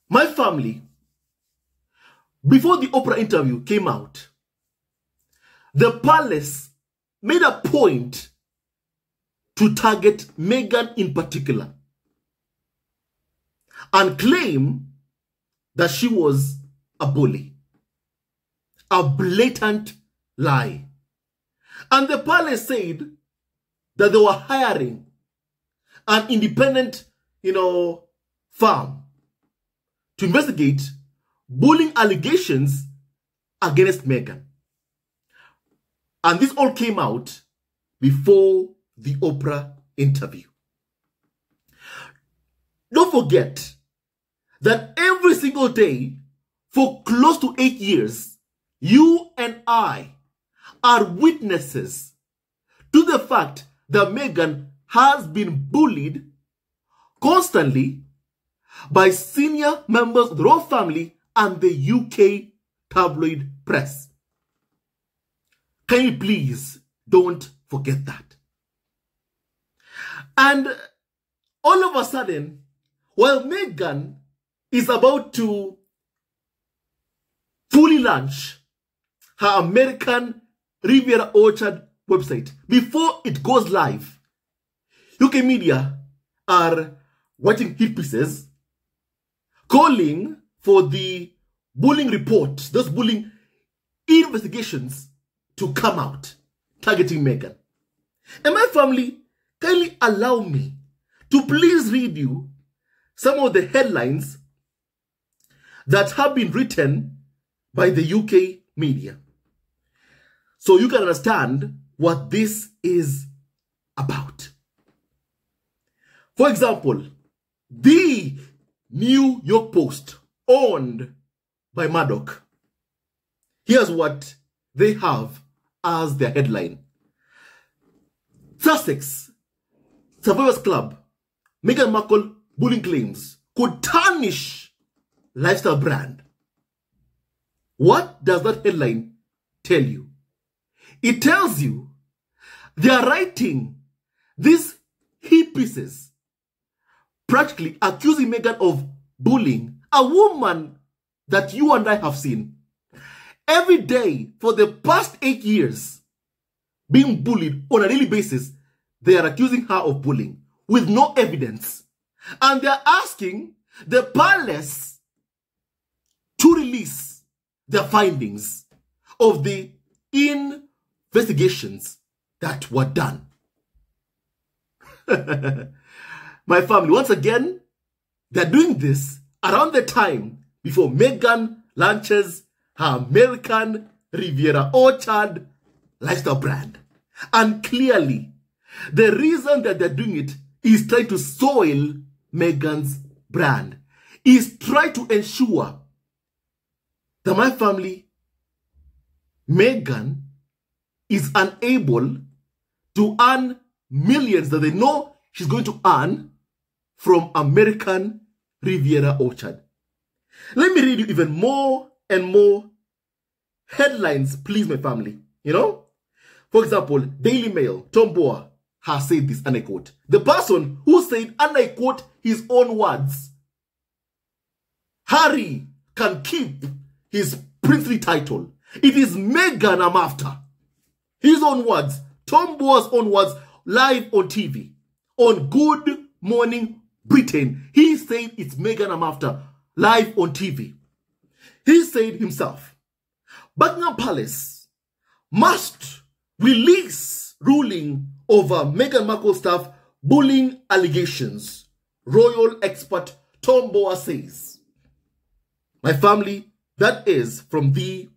My family, before the Oprah interview came out, the palace made a point to target Meghan in particular and claim that she was a bully. A blatant lie. And the palace said that they were hiring an independent, firm to investigate bullying allegations against Meghan. And this all came out before the Oprah interview. Don't forget that every single day for close to 8 years, you and I are witnesses to the fact that Meghan has been bullied constantly by senior members of the royal family and the UK tabloid press. Can you please don't forget that? And all of a sudden, while Meghan is about to fully launch her American Riviera Orchard website, before it goes live, UK media are writing hit pieces calling for the bullying report, those bullying investigations to come out, targeting Meghan. And my family, kindly allow me to please read you some of the headlines that have been written by the UK media, so you can understand what this is about. For example, the New York Post, owned by Murdoch, here's what they have as their headline. Sussex Survivors Club, Meghan Markle bullying claims could tarnish lifestyle brand. What does that headline tell you? It tells you they are writing these hit pieces practically accusing Meghan of bullying a woman that you and I have seen every day for the past 8 years being bullied on a daily basis. They are accusing her of bullying with no evidence. And they are asking the palace to release their findings of the investigations that were done. My family, once again, they're doing this around the time before Meghan launches her American Riviera Orchard lifestyle brand. And clearly, the reason that they're doing it is trying to soil Meghan's brand, is trying to ensure that my family, Meghan, is unable to earn millions that they know she's going to earn from American Riviera Orchard. Let me read you even more and more headlines, please, my family. For example, Daily Mail, Tom Boer has said this, and I quote, the person who said, and I quote his own words, Harry can keep his princely title. It is Meghan I'm after. His own words, Tom Boer's own words, live on TV, on Good Morning Britain. He said it's Meghan I'm after, live on TV. He said himself, Buckingham Palace must release ruling over Meghan Markle staff bullying allegations, royal expert Tom Boer says. My family, that is from the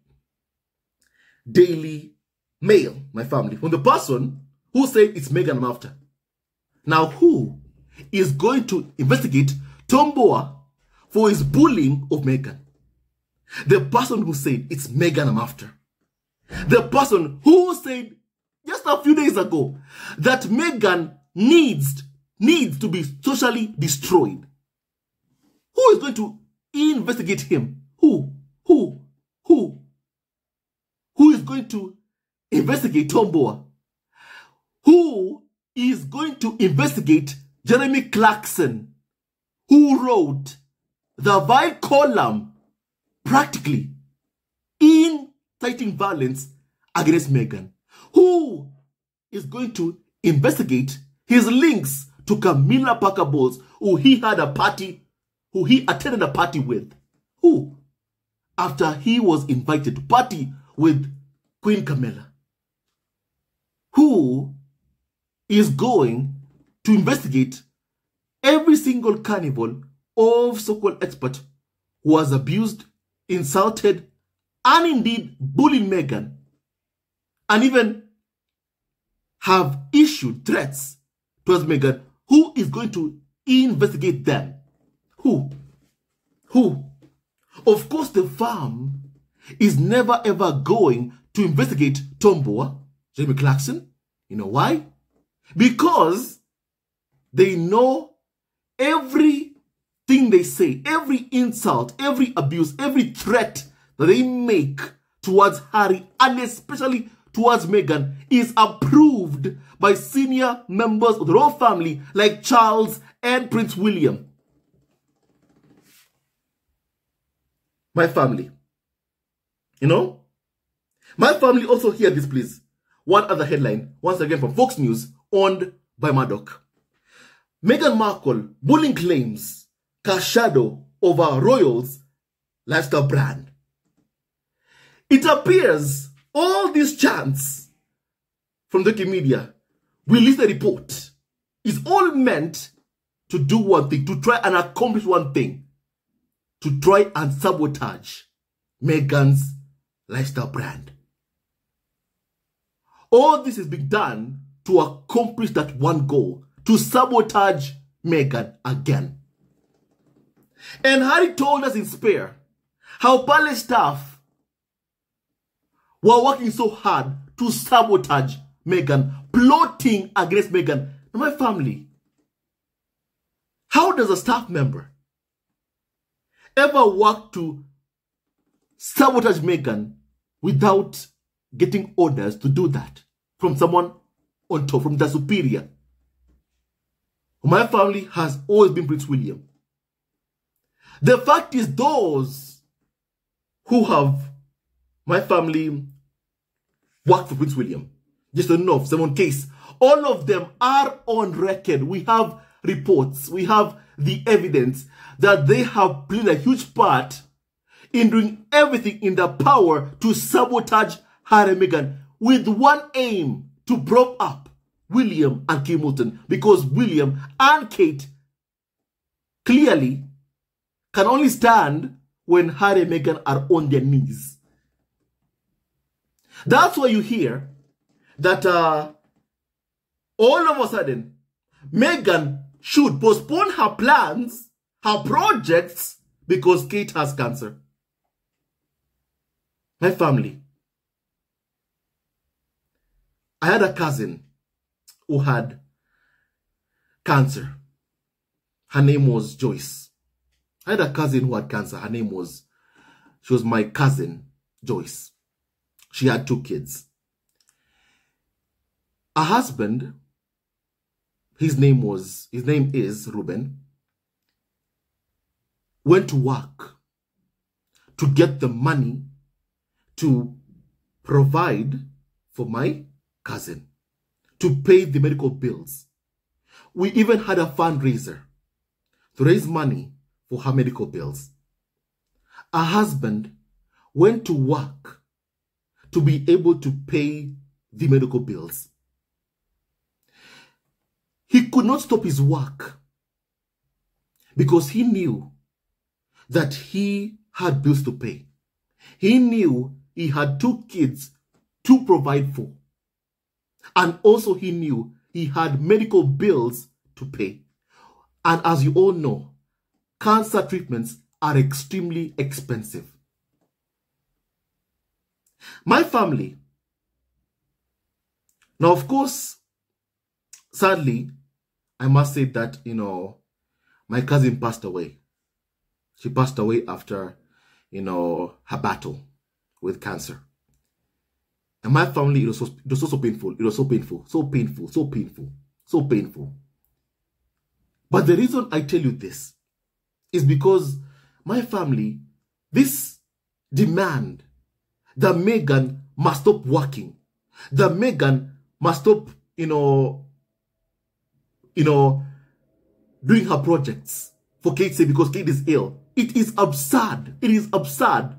Daily Mail, my family, from the person who said it's Meghan I'm after. Now, who is going to investigate Tom Boer for his bullying of Meghan? The person who said it's Meghan I'm after. The person who said just a few days ago that Meghan needs to be socially destroyed. Who is going to investigate him? Who is going to investigate Tom Boer? Who is going to investigate Jeremy Clarkson, who wrote the vile column practically inciting violence against Meghan. Who is going to investigate his links to Camilla Parker Bowles, who he attended a party with? Who? After he was invited to party with Queen Camilla. Who is going to investigate every single carnival of so-called expert who was abused, insulted, and indeed bullied Meghan, and even have issued threats towards Meghan? Who is going to investigate them? Who? Of course, the firm is never ever going to investigate Tomboa, Jeremy Clarkson. You know why? Because they know everything they say, every insult, every abuse, every threat that they make towards Harry, and especially towards Meghan, is approved by senior members of the royal family like Charles and Prince William. My family. You know? My family also hear this, please. One other headline, once again from Fox News, owned by Murdoch. Meghan Markle bullying claims cast shadow over royals' lifestyle brand. It appears all these chants from the media, release the report, is all meant to do one thing, to try and accomplish one thing, to try and sabotage Meghan's lifestyle brand. All this is being done to accomplish that one goal, to sabotage Meghan again. And Harry told us in Spare how palace staff were working so hard to sabotage Meghan, plotting against Meghan. Now, my family, how does a staff member ever work to sabotage Meghan without getting orders to do that from someone on top, from the superior? My family has always been Prince William. The fact is, those who have my family worked for Prince William, just to know, someone case, all of them are on record. We have reports, we have the evidence that they have played a huge part in doing everything in their power to sabotage Harry and Meghan, with one aim: to prop up William and Kate Middleton, because William and Kate clearly can only stand when Harry and Meghan are on their knees. That's why you hear that all of a sudden Meghan should postpone her plans, her projects, because Kate has cancer. My family, I had a cousin who had cancer. Her name was Joyce. I had a cousin who had cancer. Her name was, she was my cousin, Joyce. She had 2 kids. Her husband, his name is Ruben, went to work to get the money to provide for my cousin, to pay the medical bills. We even had a fundraiser to raise money for her medical bills. Her husband went to work to be able to pay the medical bills. He could not stop his work because he knew that he had bills to pay. He knew he had 2 kids to provide for. And also he knew he had medical bills to pay. And as you all know, cancer treatments are extremely expensive. My family, now of course, sadly, I must say that, my cousin passed away. She passed away after, her battle with cancer. And my family, it was so painful. It was so painful, so painful, so painful, so painful. But the reason I tell you this is because my family, this demand that Meghan must stop working, that Meghan must stop, doing her projects for Kate's sake because Kate is ill. It is absurd. It is absurd.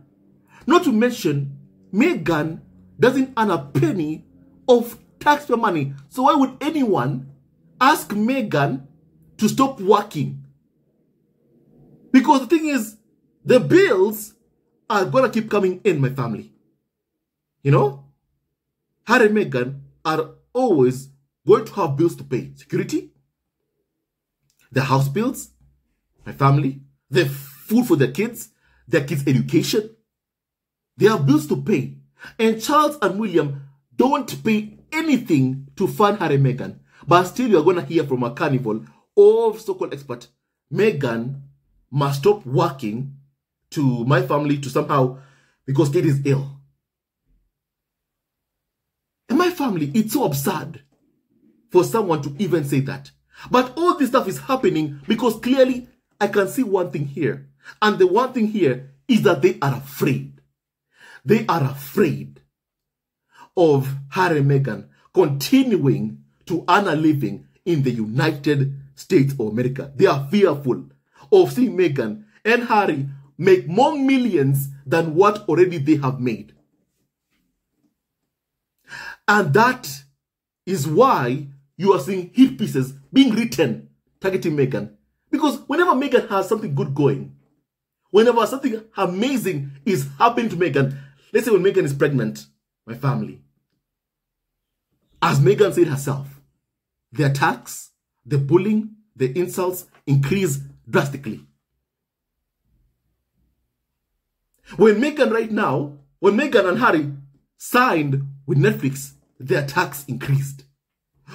Not to mention, Meghan doesn't earn a penny of taxpayer money. So why would anyone ask Meghan to stop working? Because the thing is, the bills are going to keep coming in, my family. Harry and Meghan are always going to have bills to pay. Security, the house bills, my family, the food for their kids' education. They have bills to pay. And Charles and William don't pay anything to fund Harry and Meghan. But still, you're going to hear from a carnival of so-called expert, Meghan must stop working to my family to somehow, because Kate is ill. And my family, it's so absurd for someone to even say that. But all this stuff is happening because clearly I can see one thing here. And the one thing here is that they are afraid. They are afraid of Harry and Meghan continuing to earn a living in the United States of America. They are fearful of seeing Meghan and Harry make more millions than what already they have made. And that is why you are seeing hit pieces being written targeting Meghan. Because whenever Meghan has something good going, whenever something amazing is happening to Meghan, let's say when Meghan is pregnant, my family, as Meghan said herself, the attacks, the bullying, the insults increase drastically. When Meghan and Harry signed with Netflix, the attacks increased.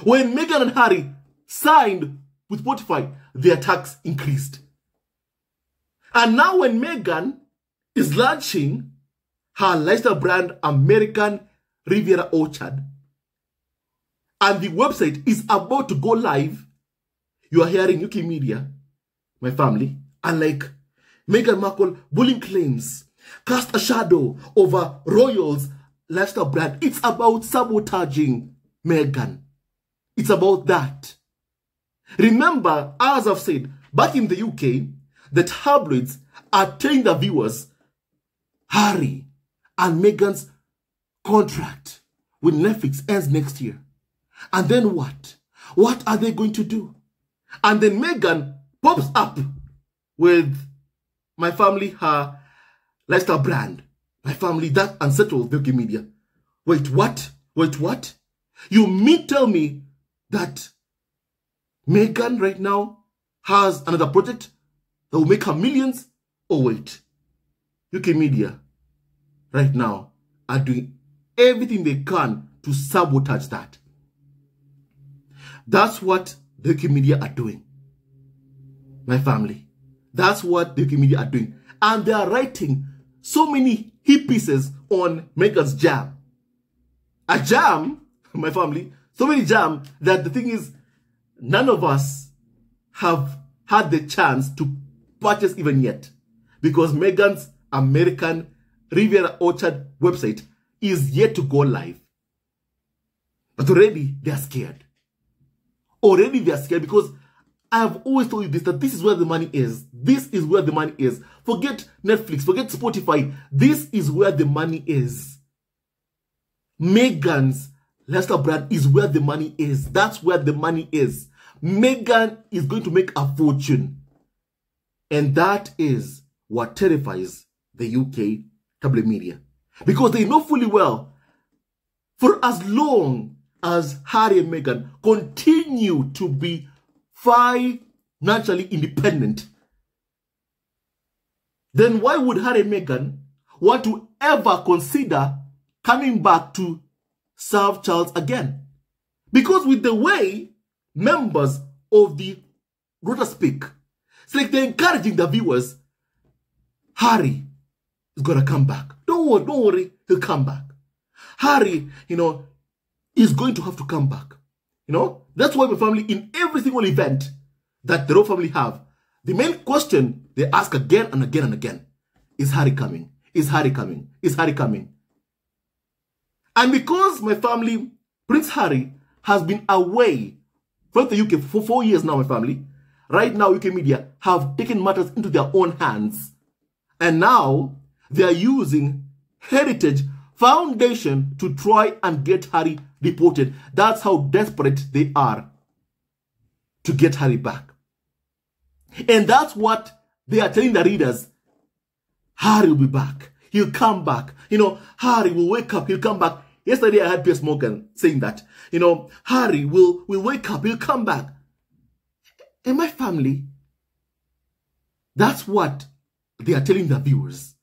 When Meghan and Harry signed with Spotify, the attacks increased. And now when Meghan is launching her lifestyle brand, American Riviera Orchard, and the website is about to go live, you are hearing UK media, my family, and like Meghan Markle bullying claims cast a shadow over Royal's lifestyle brand. It's about sabotaging Meghan. It's about that. Remember, as I've said, back in the UK, the tabloids are telling the viewers Harry and Meghan's contract with Netflix ends next year. And then what? What are they going to do? And then Meghan pops up with my family, her lifestyle brand. My family, that unsettles the UK media. Wait, what? Wait, what? You mean tell me that Meghan right now has another project that will make her millions? Oh, wait. UK media right now are doing everything they can to sabotage that. That's what the UK media are doing. My family. That's what the UK media are doing. And they are writing so many hit pieces on Meghan's jam. A jam, my family, so many jam that the thing is, none of us have had the chance to purchase even yet. Because Meghan's American Riviera Orchard website is yet to go live. But already they are scared. Already they are scared because I've always told you this, that this is where the money is. This is where the money is. Forget Netflix, forget Spotify. This is where the money is. Meghan's lifestyle brand is where the money is. That's where the money is. Meghan is going to make a fortune. And that is what terrifies the UK tabloid media. Because they know fully well, for as long as Harry and Meghan continue to be financially independent, then why would Harry and Meghan want to ever consider coming back to serve Charles again? Because with the way members of the rota speak, it's like they're encouraging the viewers, Harry is going to come back. Don't worry, he'll come back. Harry, is going to have to come back. That's why my family, in every single event that the royal family have, The main question they ask again and again and again, is Harry coming? Is Harry coming? Is Harry coming? And because my family, Prince Harry, has been away from the UK for 4 years now, my family, right now UK media have taken matters into their own hands. And now they are using Heritage Foundation to try and get Harry deported. That's how desperate they are to get Harry back. And that's what they are telling the readers. Harry will be back. He'll come back. You know, Harry will wake up. He'll come back. Yesterday I had Piers Morgan saying that. You know, Harry will wake up. He'll come back. And my family, that's what they are telling the viewers.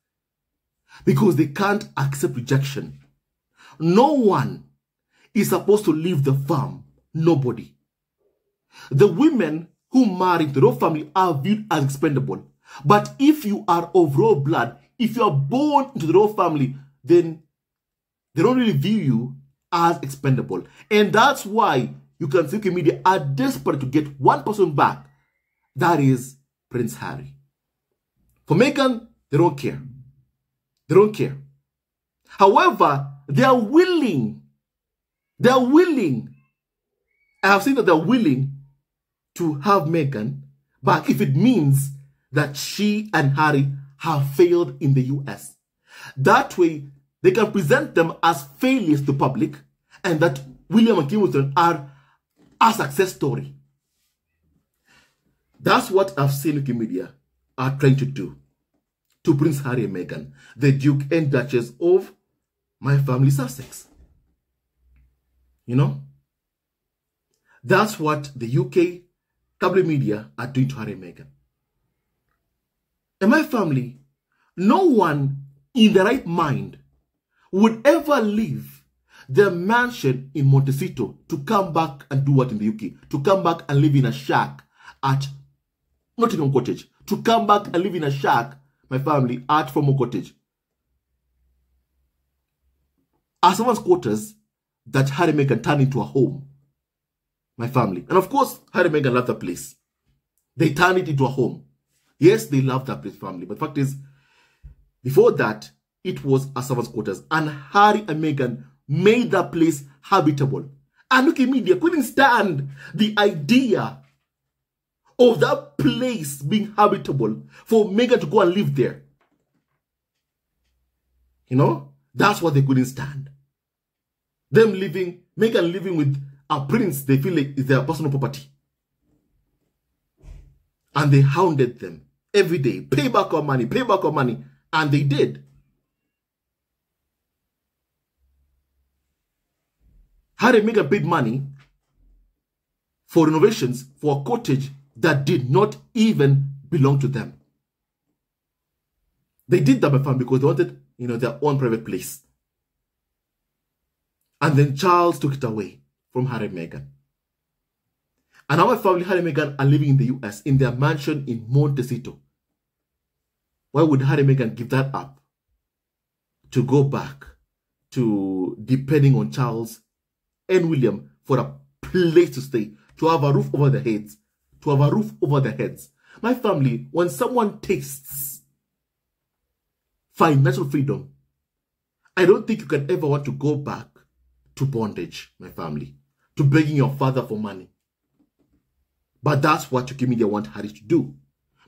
Because they can't accept rejection. No one is supposed to leave the farm. Nobody. The women who marry the royal family are viewed as expendable. But if you are of royal blood, if you are born into the royal family, then they don't really view you as expendable. And that's why you can see UK media are desperate to get one person back. That is Prince Harry. For Meghan, they don't care. They don't care. However, they are willing. They are willing. I have seen that they are willing to have Meghan back if it means that she and Harry have failed in the US. That way, they can present them as failures to public, and that William and Kate are a success story. That's what I've seen UK media are trying to do to Prince Harry and Meghan, the Duke and Duchess of my family Sussex. You know? That's what the UK tabloid media are doing to Harry and Meghan. In my family, no one in the right mind would ever leave their mansion in Montecito to come back and do what in the UK? To come back and live in a shack at Nottingham Cottage. To come back and live in a shack, my family, at Former Cottage. As someone's quarters that Harry and Meghan turned into a home. My family. And of course, Harry and Meghan love the place. They turned it into a home. Yes, they love that place, family. But the fact is, before that, it was a servant's quarters. And Harry and Meghan made that place habitable. And UK media couldn't stand the idea of that place being habitable for Meghan to go and live there. You know, that's what they couldn't stand. Them living, Meghan living with a prince they feel like is their personal property. And they hounded them every day. Pay back our money, pay back our money. And they did. Harry and Meghan paid money for renovations for a cottage that did not even belong to them. They did that, my family, because they wanted, you know, their own private place. And then Charles took it away from Harry and Meghan. And now my family, Harry and Meghan, are living in the US, in their mansion in Montecito. Why would Harry and Meghan give that up to go back to depending on Charles and William for a place to stay, to have a roof over their heads, to have a roof over their heads? My family, when someone tastes financial freedom, I don't think you can ever want to go back to bondage, my family, to begging your father for money. But that's what UK media want Harry to do.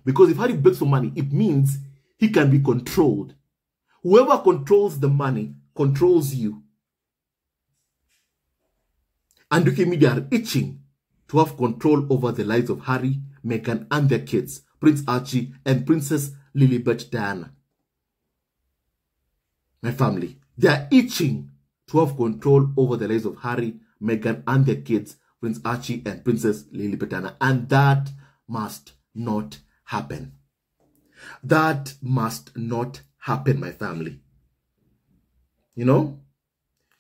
Because if Harry begs for money, it means he can be controlled. Whoever controls the money controls you. And UK media are itching to have control over the lives of Harry, Meghan, and their kids, Prince Archie and Princess Lilibet Diana. My family, they are itching to have control over the lives of Harry, Meghan, and their kids, Prince Archie and Princess Lilibet Diana. And that must not happen. That must not happen, my family. You know?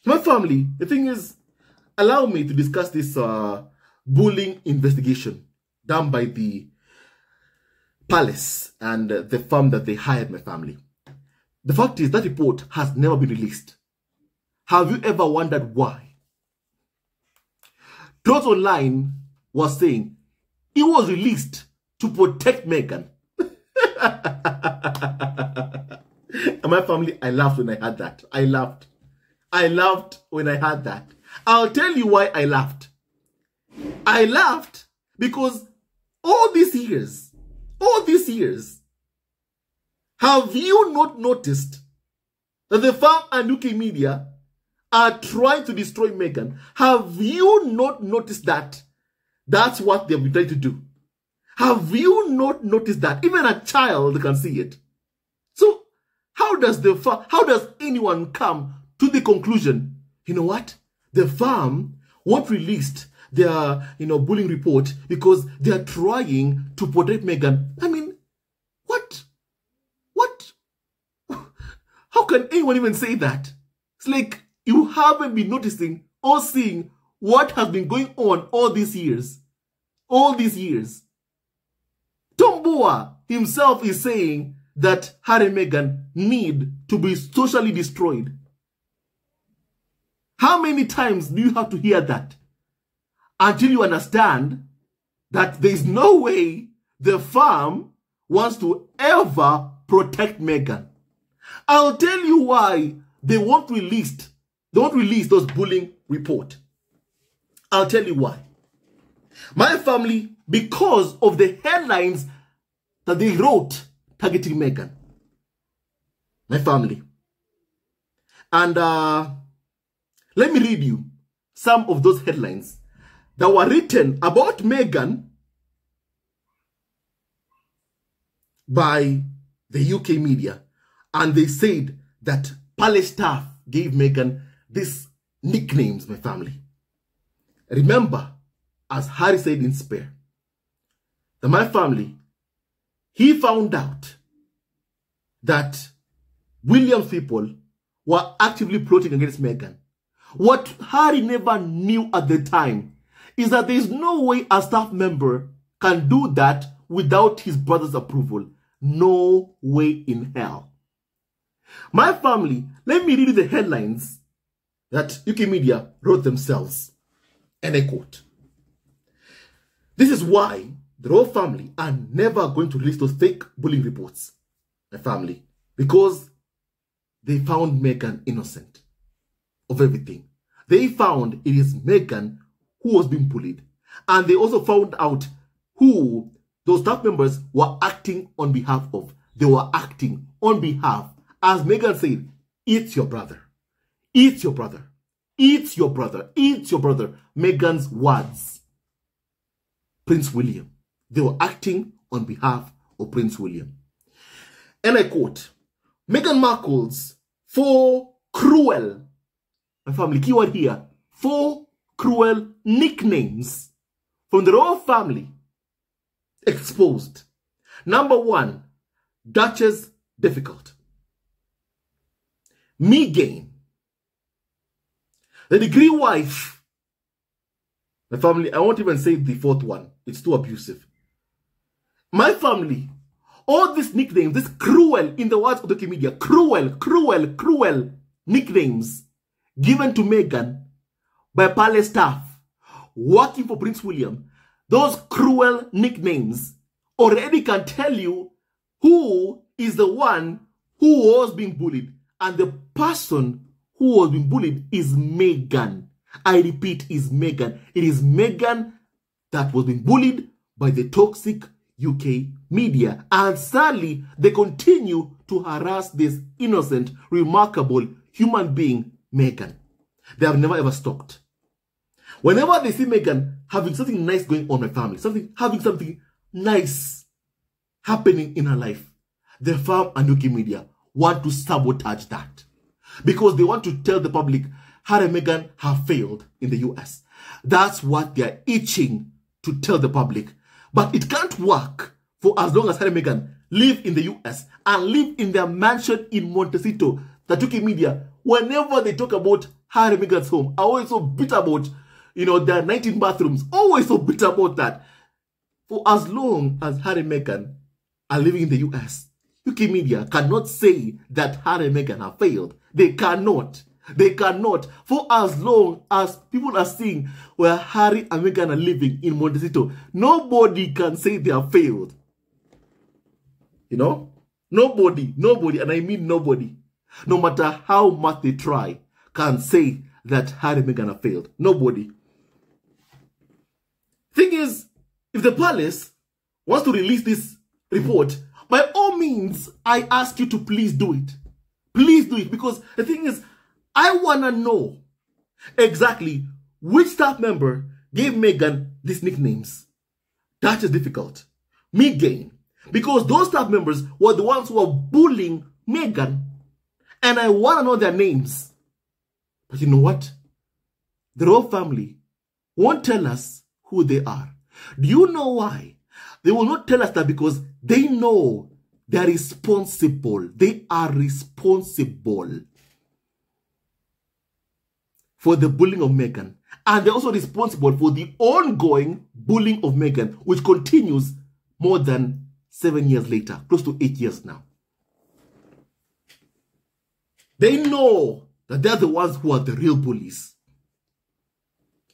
My family, the thing is, allow me to discuss this bullying investigation done by the palace and the firm that they hired, my family. The fact is that report has never been released. Have you ever wondered why? Trust Online was saying it was released to protect Meghan. And my family, I laughed when I heard that. I laughed. I laughed when I heard that. I'll tell you why I laughed. I laughed because all these years, have you not noticed that the farm and UK media are trying to destroy Meghan? Have you not noticed that? That's what they've been trying to do. Have you not noticed that? Even a child can see it. So how does anyone come to the conclusion, you know what? The farm won't release their bullying report because they are trying to protect Meghan. I mean, what? How can anyone even say that? It's like you haven't been noticing or seeing what has been going on all these years. All these years. Tom Boa himself is saying that Harry and Meghan need to be socially destroyed. How many times do you have to hear that until you understand that there is no way the farm wants to ever protect Meghan? I'll tell you why they won't release those bullying report. I'll tell you why. My family, because of the headlines that they wrote targeting Meghan. My family. And let me read you some of those headlines that were written about Meghan by the UK media. And they said that palace staff gave Meghan these nicknames, my family. Remember, as Harry said in Spare, that my family, he found out that William's people were actively plotting against Meghan. What Harry never knew at the time is that there is no way a staff member can do that without his brother's approval. No way in hell. My family, let me read you the headlines that UK media wrote themselves. And I quote, "This is why the royal family are never going to release those fake bullying reports." My family, because they found Meghan innocent of everything. They found it is Meghan who was being bullied. And they also found out who those staff members were acting on behalf of. They were acting on behalf. As Meghan said, it's your brother. It's your brother. It's your brother. It's your brother. Meghan's words. Prince William. They were acting on behalf of Prince William. And I quote, Meghan Markle's 4 cruel, my family, keyword here, 4 cruel nicknames from the royal family exposed. Number 1, Duchess Difficult. Meghan, the degree wife. My family, I won't even say the 4th one. It's too abusive. My family, all these nicknames, this cruel, in the words of the media, cruel nicknames given to Meghan by palace staff working for Prince William, those cruel nicknames already can tell you who is the one who was being bullied. And the person who was being bullied is Meghan. I repeat, is Meghan. It is Meghan that was being bullied by the toxic UK media. And sadly, they continue to harass this innocent, remarkable human being, Meghan. They have never ever stopped. Whenever they see Meghan having something nice going on in my family, having something nice happening in her life, the farm and UK media want to sabotage that. Because they want to tell the public Harry and Meghan have failed in the US. That's what they are itching to tell the public. But it can't work for as long as Harry and Meghan live in the US and live in their mansion in Montecito. The UK media, whenever they talk about Harry and Meghan's home, are always so bitter about, their 19 bathrooms. Always so bitter about that. For as long as Harry and Meghan are living in the US, UK media cannot say that Harry and Meghan have failed. They cannot. They cannot. For as long as people are seeing where Harry and Meghan are living in Montecito, nobody can say they have failed. You know? Nobody, and I mean nobody, no matter how much they try, can say that Harry and Meghan have failed. Nobody. Thing is, if the palace wants to release this report, by all means, I ask you to please do it. Please do it, because the thing is, I want to know exactly which staff member gave Meghan these nicknames. That is difficult. Meghan. Because those staff members were the ones who were bullying Meghan. And I want to know their names. But you know what? The royal family won't tell us who they are. Do you know why? They will not tell us that because they know they are responsible. They are responsible for the bullying of Meghan. And they're also responsible for the ongoing bullying of Meghan, which continues more than 7 years later, close to 8 years now. They know that they're the ones who are the real bullies.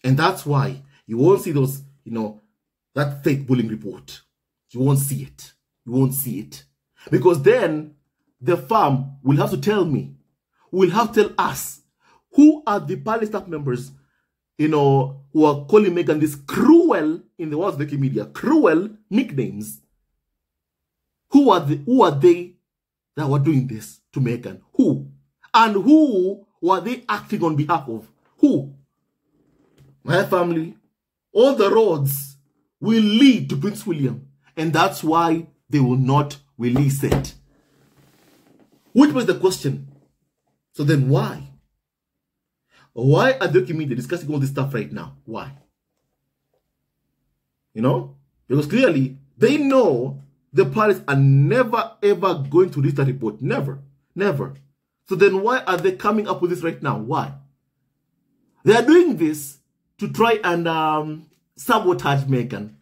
And that's why you won't see those, that fake bullying report. You won't see it. You won't see it. Because then the farm will have to tell me, will have to tell us, who are the palace staff members, who are calling Meghan this cruel, in the words of the media, cruel nicknames. Who are they that were doing this to Meghan? Who? And who were they acting on behalf of? Who? My family, all the roads will lead to Prince William. And that's why they will not release it. Which was the question? So then why? Why are the media discussing all this stuff right now? Why? Because clearly they know the palace are never ever going to release that report. Never. Never. So then why are they coming up with this right now? Why? They are doing this to try and sabotage Meghan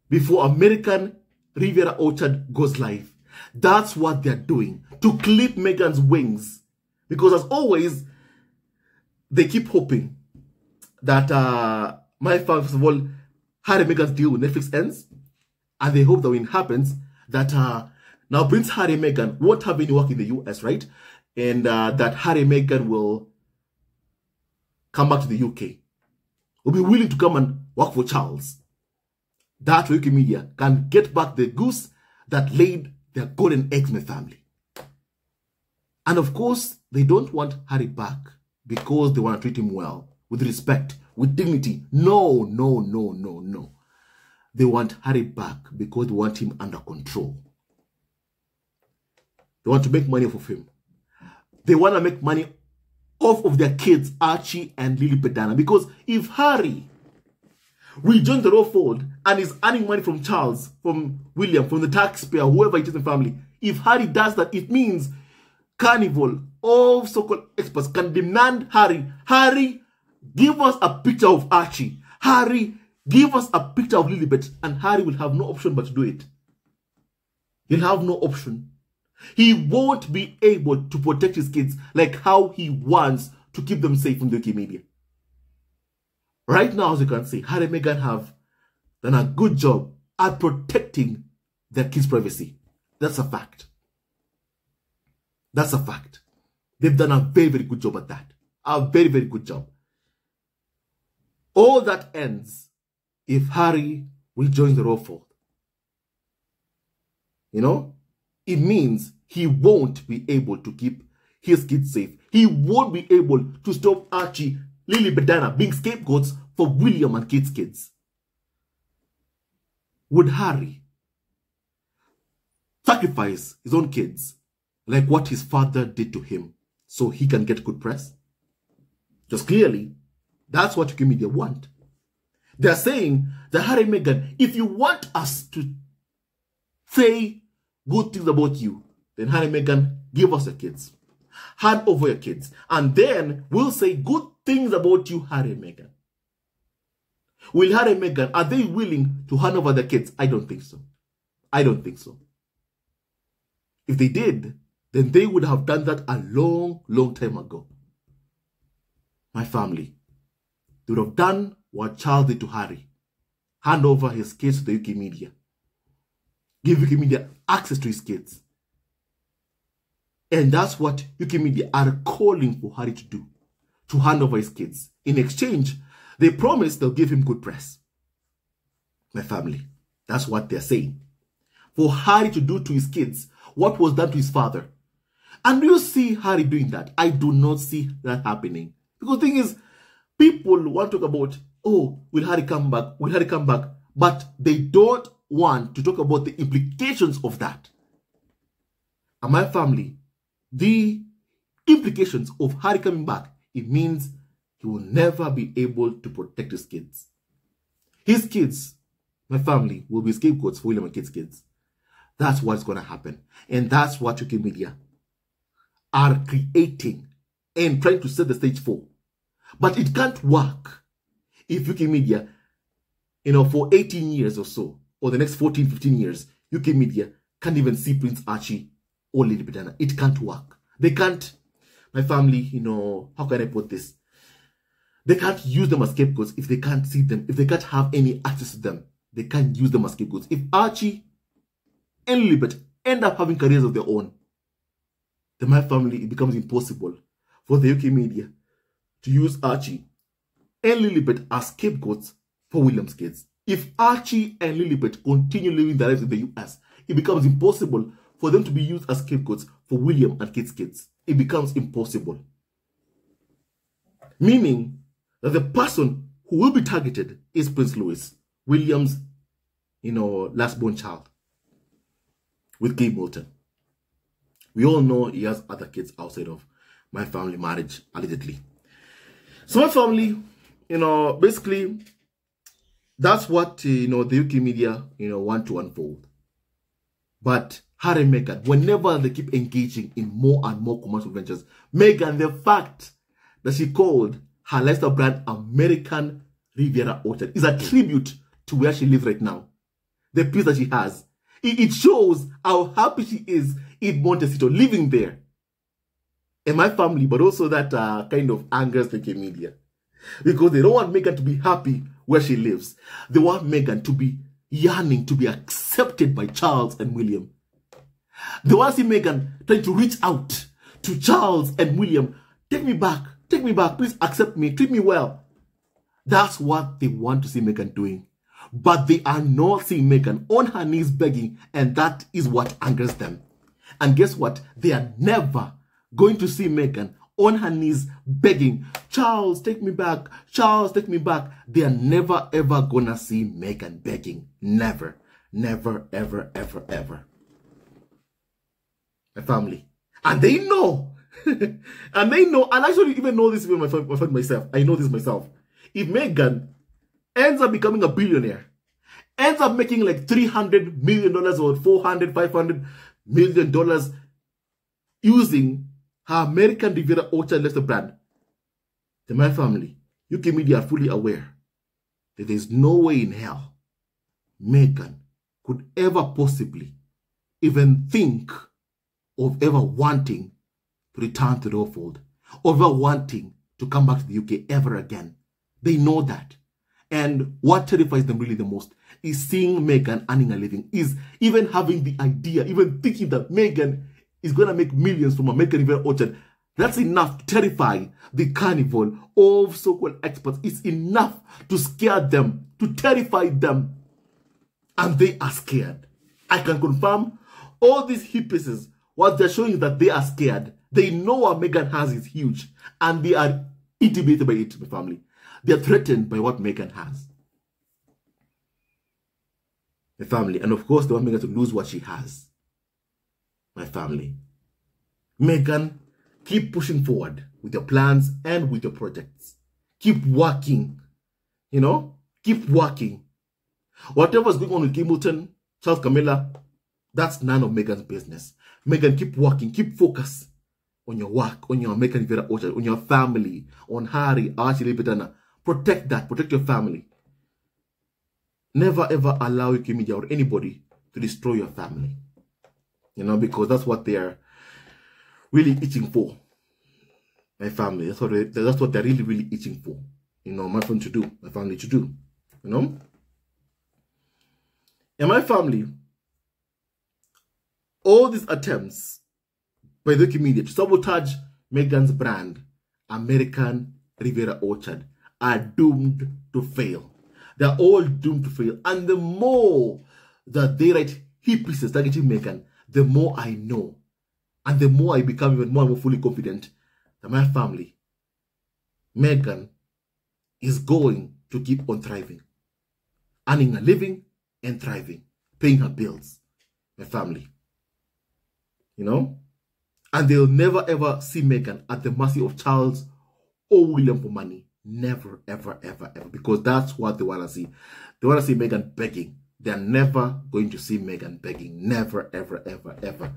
before American Riviera Orchard goes live. That's what they're doing, to clip Meghan's wings. Because as always, they keep hoping that, first of all, Harry and Meghan's deal with Netflix ends. And they hope that when it happens, that now Prince Harry and Meghan won't have any work in the US, right? And that Harry and Meghan will come back to the UK. Will be willing to come and work for Charles. That Wikimedia can get back the goose that laid their golden eggs in the family. And of course, they don't want Harry back because they want to treat him well, with respect, with dignity. No, no, no, no, no. They want Harry back because they want him under control. They want to make money off of him. They want to make money off of their kids, Archie and Lily Pedana. Because if Harry rejoins the royal fold and is earning money from Charles, from William, from the taxpayer, whoever it is in the family, if Harry does that, it means Carnival, all so-called experts can demand Harry, give us a picture of Archie. Harry, give us a picture of Lilibet, and Harry will have no option but to do it. He'll have no option. He won't be able to protect his kids like how he wants to keep them safe from the UK media. Right now, as you can see, Harry and Meghan have done a good job at protecting their kids' privacy. That's a fact. That's a fact. They've done a very, very good job at that. A very, very good job. All that ends if Harry rejoins the royal fold. It means he won't be able to keep his kids safe. He won't be able to stop Archie, Lily Bedana being scapegoats for William and Kate's kids. Would Harry sacrifice his own kids like what his father did to him so he can get good press? Just clearly, that's what UK media want. They're saying that Harry and Meghan, if you want us to say good things about you, then Harry and Meghan, give us your kids. Hand over your kids. And then we'll say good things about you, Harry and Meghan. Will Harry and Meghan, are they willing to hand over their kids? I don't think so. I don't think so. If they did, then they would have done that a long, long time ago. my family, they would have done what Charles did to Harry. Hand over his kids to the UK media. Give UK media access to his kids. And that's what UK media are calling for Harry to do. To hand over his kids. In exchange, they promise they'll give him good press. My family. That's what they're saying. For Harry to do to his kids what was done to his father. And do you see Harry doing that? I do not see that happening. Because the thing is, people want to talk about, oh, will Harry come back? Will Harry come back? But they don't want to talk about the implications of that. And my family, the implications of Harry coming back, it means he will never be able to protect his kids. His kids, my family, will be scapegoats for William and Kate's kids. That's what's going to happen. And that's what UK media are creating and trying to set the stage for. But it can't work if UK media, for 18 years or so, or the next 14, 15 years, UK media can't even see Prince Archie or Lady Diana. It can't work. They can't, my family, how can I put this? They can't use them as scapegoats if they can't see them, if they can't have any access to them. They can't use them as scapegoats. If Archie and Lilibet end up having careers of their own, then my family, it becomes impossible for the UK media to use Archie and Lilibet as scapegoats for William's kids. If Archie and Lilibet continue living their lives in the US, it becomes impossible for them to be used as scapegoats for William and Kate's kids. It becomes impossible. Meaning that the person who will be targeted is Prince Louis, William's, last born child, with Kate Middleton. We all know he has other kids outside of my family marriage, allegedly. So my family, basically, that's what, the UK media, want to unfold. But Harry and Meghan, whenever they keep engaging in more and more commercial ventures, Meghan, the fact that she called her lifestyle brand American Riviera Orchard is a tribute to where she lives right now. The peace that she has. It shows how happy she is in Montecito, living there. And my family, but also that kind of angers the UK media. Because they don't want Meghan to be happy where she lives. They want Meghan to be yearning to be accepted by Charles and William. They want to see Meghan trying to reach out to Charles and William. Take me back, please accept me, treat me well. That's what they want to see Meghan doing. But they are not seeing Meghan on her knees begging, and that is what angers them. And guess what? They are never going to see Meghan on her knees begging, Charles, take me back, Charles, take me back. They are never, ever gonna see Meghan begging. Never, never, ever, ever, ever. My family. And they know. And they know, and I actually even know this even myself. I know this myself. If Meghan ends up becoming a billionaire, ends up making like $300 million or $400, $500 million using her American Riviera Orchard lifestyle brand, then my family, UK media are fully aware that there is no way in hell Meghan could ever possibly even think of ever wanting to return to the fold, or ever wanting to come back to the UK ever again. They know that. And what terrifies them really the most is seeing Meghan earning a living, is even having the idea, even thinking that Meghan is going to make millions from American Riviera Orchard. That's enough to terrify the carnival of so-called experts. It's enough to scare them, to terrify them. And they are scared. I can confirm all these hit pieces, what they're showing is that they are scared. They know what Meghan has is huge. And they are intimidated by it, my family. They are threatened by what Meghan has. My family. And of course, they want Meghan to lose what she has. My family. Meghan, keep pushing forward with your plans and with your projects. Keep working. Keep working. Whatever's going on with Hamilton, Charles, Camilla, that's none of Meghan's business. Meghan, keep working. Keep focus on your work, on your American Riviera Orchard, on your family, on Harry, Archie, Lilibet. Protect that. Protect your family. Never ever allow UK media or anybody to destroy your family. Because that's what they are really itching for. my family. That's what they're really, really itching for. You know, my family to do. You know? And my family, all these attempts by the media to sabotage Meghan's brand, American Riviera Orchard, are doomed to fail. They're all doomed to fail. And the more that they write hit pieces targeting Meghan, the more I know. And the more I become even more and more fully confident that my family, Meghan, is going to keep on thriving. Earning a living and thriving. Paying her bills. My family. You know? And they'll never ever see Meghan at the mercy of Charles or William for money. Never, ever, ever, ever. Because that's what they want to see. They want to see Meghan begging. They're never going to see Meghan begging. Never, ever, ever, ever.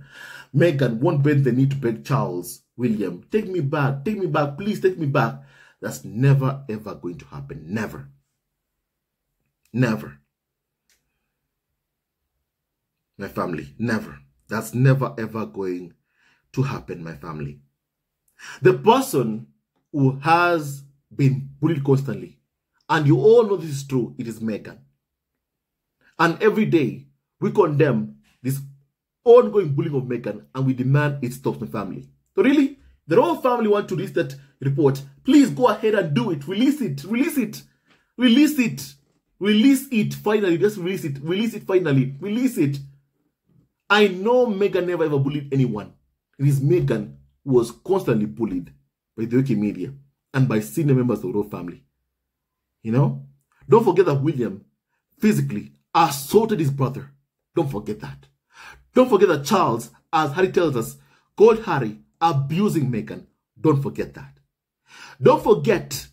Meghan won't bend the knee to beg Charles, William, take me back, please take me back. That's never, ever going to happen. Never. Never. My family, never. That's never, ever going to happen, my family. The person who has been bullied constantly, and you all know this is true, it is Meghan. And every day, we condemn this ongoing bullying of Meghan, and we demand it stops, my family. So really, the whole family want to release that report. Please go ahead and do it. Release it. Release it. Release it. Release it finally. Just release it. Release it finally. Release it. I know Meghan never ever bullied anyone. It is Meghan who was constantly bullied by the UK media and by senior members of the royal family. You know? Don't forget that William physically assaulted his brother. Don't forget that. Don't forget that Charles, as Harry tells us, called Harry abusing Meghan. Don't forget that. Don't forget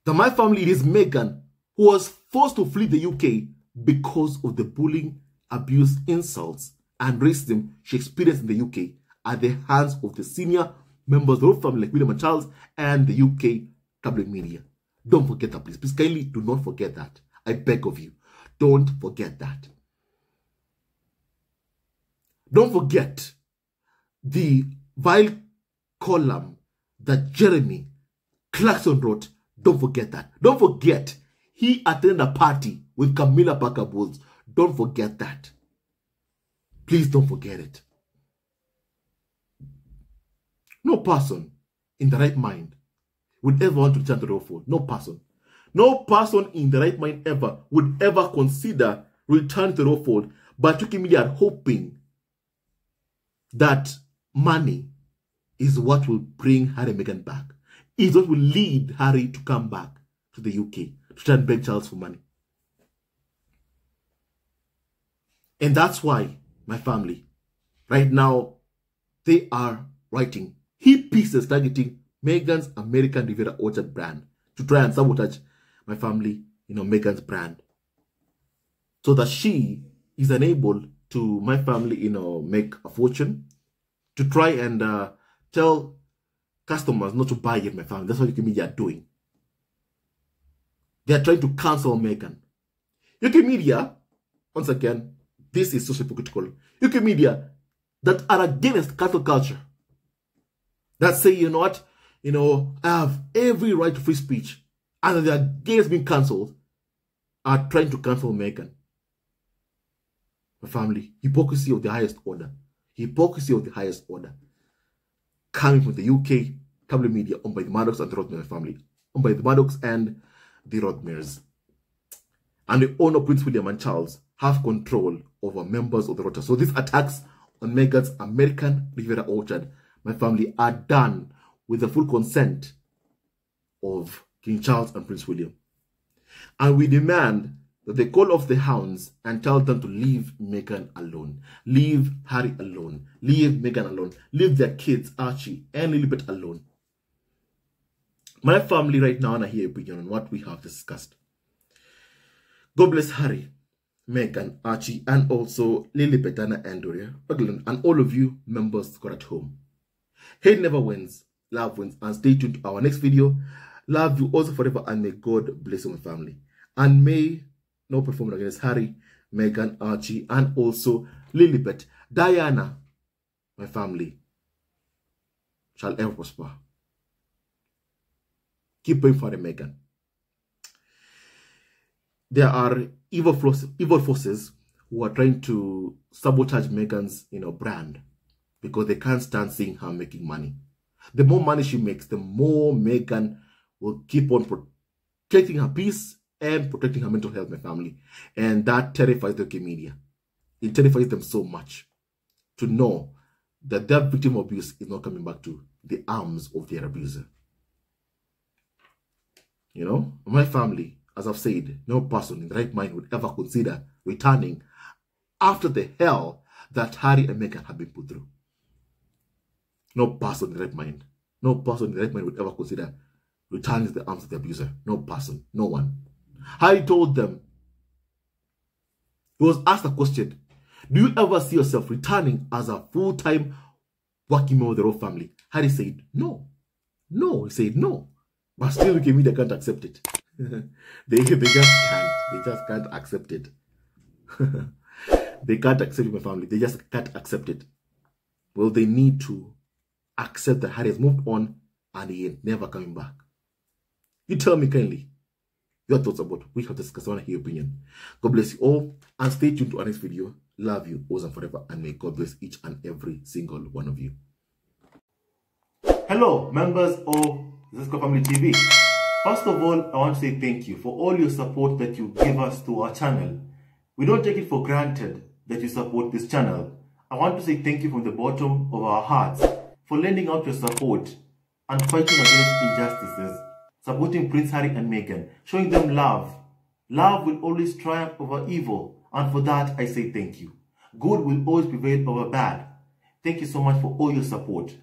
that my family, it is Meghan who was forced to flee the UK because of the bullying, abuse, insults, and racism she experienced in the UK at the hands of the senior members of the royal family like William and Charles and the UK tabloid media. Don't forget that, please. Please kindly do not forget that. I beg of you. Don't forget that. Don't forget the vile column that Jeremy Clarkson wrote. Don't forget that. Don't forget he attended a party with Camilla Parker Bowles. Don't forget that. Please don't forget it. No person in the right mind would ever want to return to the royal fold. No person. No person in the right mind ever would ever consider returning to the royal fold, but UK media are hoping that money is what will bring Harry and Meghan back. Is what will lead Harry to come back to the UK to try and beg Charles for money. And that's why my family, right now, they are writing hit pieces targeting Meghan's American Riviera Orchard brand to try and sabotage my family, Meghan's brand, so that she is unable to, my family, make a fortune, to try and tell customers not to buy it, my family. That's what UK media are doing. They are trying to cancel Meghan. UK media, once again, this is so hypocritical. UK media that are against cancel culture, that say, you know what, I have every right to free speech, and they are against being cancelled, are trying to cancel Meghan. My family, hypocrisy of the highest order. Hypocrisy of the highest order. Coming from the UK tabloid media owned by the Maddox and the Rodmere family. Owned by the Maddox and the Rodmeres. And the owner, Prince William and Charles, have control over members of the Royal. So these attacks on Meghan's American Riviera Orchard, my family, are done with the full consent of King Charles and Prince William. And we demand that they call off the hounds and tell them to leave Meghan alone. Leave Harry alone. Leave Meghan alone. Leave their kids, Archie and Lilibet, alone. My family right now, and I hear your opinion on what we have discussed. God bless Harry, Meghan, Archie, and also Lilibet, Anna, and Doria, and all of you members got at home. Hate never wins. Love wins. And stay tuned to our next video. Love you also forever, and may God bless your family. And may no performance against Harry, Meghan, Archie, and also Lilibet, Diana, my family. shall ever prosper. Keep praying for Meghan. There are evil forces who are trying to sabotage Meghan's brand because they can't stand seeing her making money. The more money she makes, the more Meghan will keep on protecting her peace and protecting her mental health and family. And that terrifies the media. It terrifies them so much to know that their victim of abuse is not coming back to the arms of their abuser. My family, as I've said, no person in the right mind would ever consider returning after the hell that Harry and Meghan have been put through. No person in the right mind. No person in the right mind would ever consider returning to the arms of the abuser. No person. No one. Harry told them, he was asked a question, do you ever see yourself returning as a full-time working member of the royal family? Harry said, no. No. He said, no. But still, the media can't accept it. They just can't. They just can't accept it. They can't accept it, my family. They just can't accept it. Well, they need to accept that Harry has moved on and he ain't never coming back. You tell me kindly your thoughts about what we have discussed. I want to hear your opinion. God bless you all and stay tuned to our next video. Love you always and forever, and may God bless each and every single one of you. Hello, members of DUCHESS Family TV. First of all, I want to say thank you for all your support that you give us to our channel. We don't take it for granted that you support this channel. I want to say thank you from the bottom of our hearts for lending out your support and fighting against injustices, supporting Prince Harry and Meghan, showing them love. Love will always triumph over evil, and for that I say thank you. Good will always prevail over bad. Thank you so much for all your support.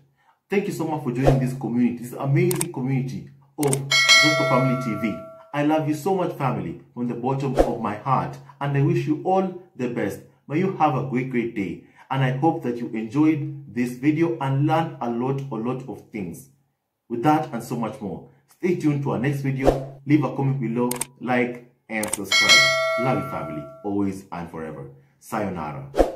Thank you so much for joining this community, this amazing community of DUCHESS Family TV. I love you so much, family, from the bottom of my heart, and I wish you all the best. May you have a great day, and I hope that you enjoyed this video and learned a lot of things. With that and so much more, stay tuned to our next video. Leave a comment below, like and subscribe. Love you, family, always and forever. Sayonara.